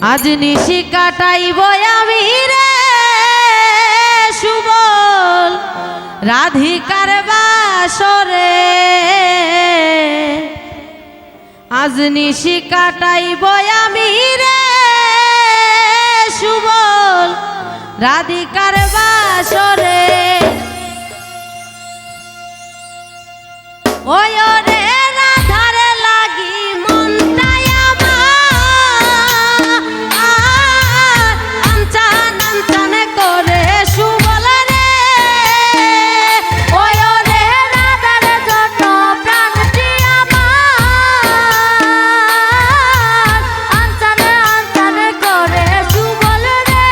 আজ নিশি কাটাইব আমি রে সুবল রাধিকার বাসরে। আজ নিশি কাটাইব আমি রে সুবল রাধিকার বাসরে। ওই রে রাধার লাগি মনটাই আমার আনচান আনচান করে সুবল রে। ওই রে রাধার জন্য প্রাণটি আমার আনচান আনচান করে সুবল রে।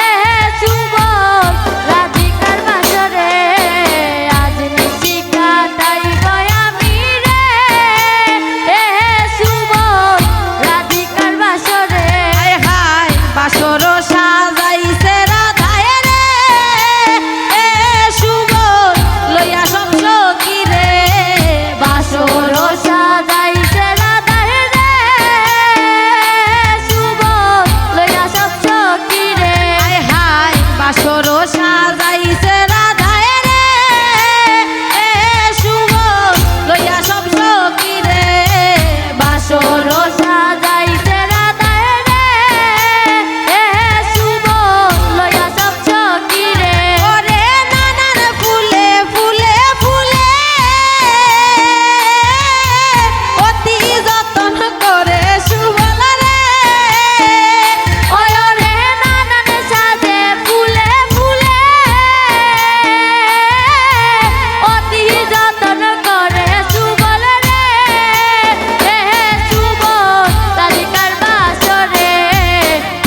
এ সুবল রাধিকার বাসরে আজ নিশি কাটাইব আমি রে। এ সুবল রাধিকার বাসরে। হায় হায় বাসর সাজাইছে রাধায় রে। এ সুবল লইয়া সব সখী রে। বাসর সাজাইছে রাধায় রে। সুবল লইয়া সব সখী রে। হায় হায় বাসর সাজাইছে রাধায় রে। এ সুবল লইয়া সব সখী রে। বাসর সাজাইছে রাধায় রে। এ সুবল লইয়া সব সখী রে। ওরে নানান ফুলে ফুলে ফুলে অতি যতন করে সুবল রে। ওই রে নানান সাজে ফুলে ফুলে অতি যতন করে সুবল রে। এ সুবল রাধিকার বাসরে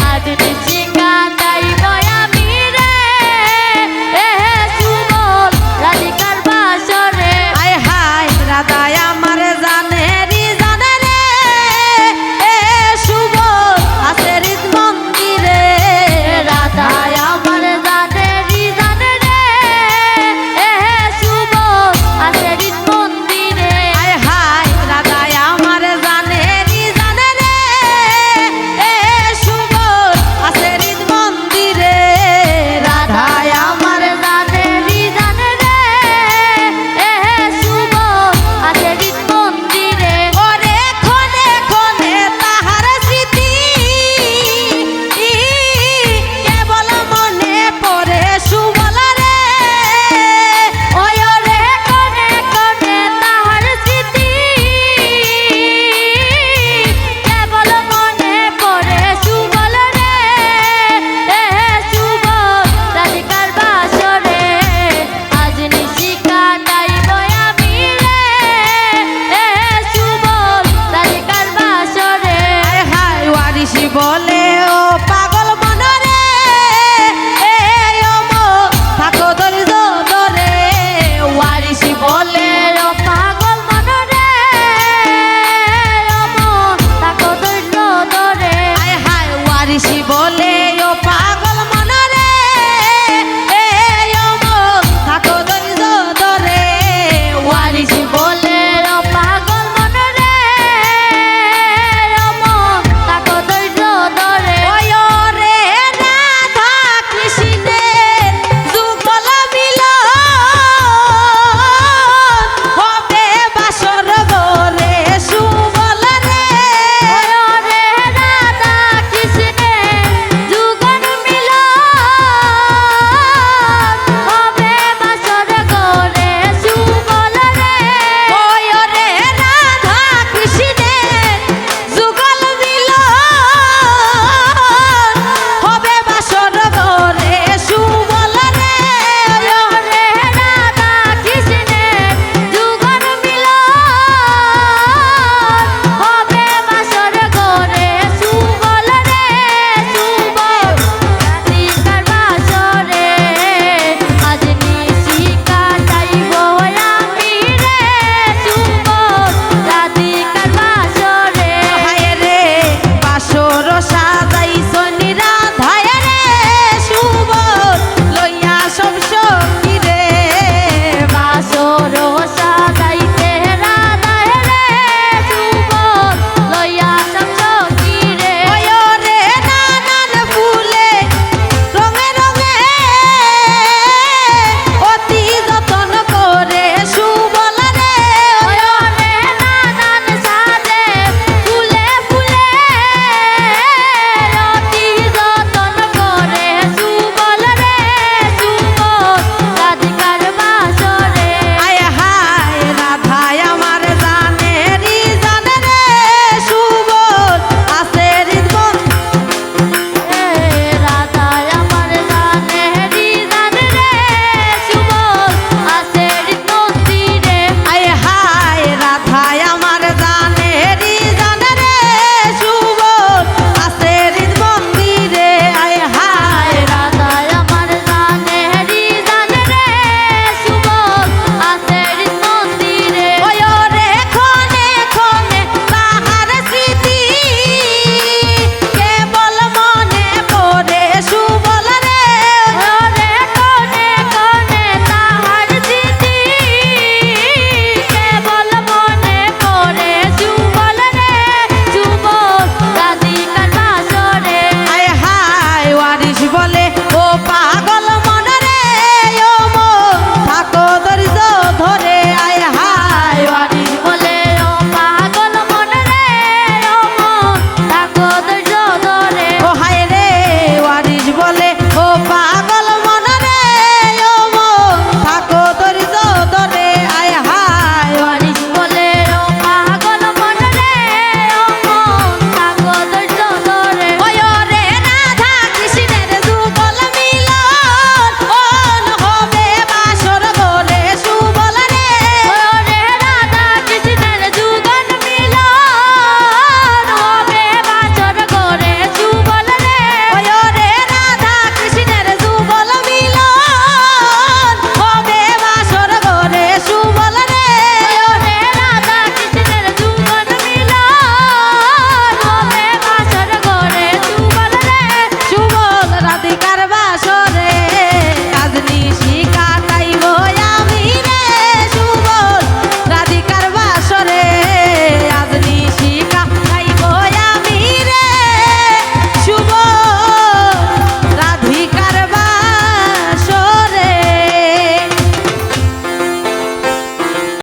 আজ নিশি কাটাইব আমি রে। এ সুবল রাধিকার বাসরে। হায় হায় রাধায় আমার জানে রি জানে রে। এ সুবল আছে হৃদ মন্দিরে। রাধায় আমার জানে রি জানে রে। এ সুবল আছে হৃদ মন্দিরে। হায় হায় রাধায় আমার জানে রি জানে রে। এ সুবল আছে হৃদ মন্দিরে। রাধায় আমার জানে রি জানে রে। এ সুবল আছে হৃদ মন্দিরে। ওরে ক্ষণে ক্ষণে তাহার স্মৃতি কেবল মনে পড়ে সুবল রে। ওই রে ক্ষণে ক্ষণে তাহার স্মৃতি কেবল মনে পড়ে সুবল রে। এ সুবল রাধিকার বাসরে আজ নিশি কাটাইব আমি রে। এ সুবল রাধিকার বাসরে। হায় হায় ওয়ারিশি বলে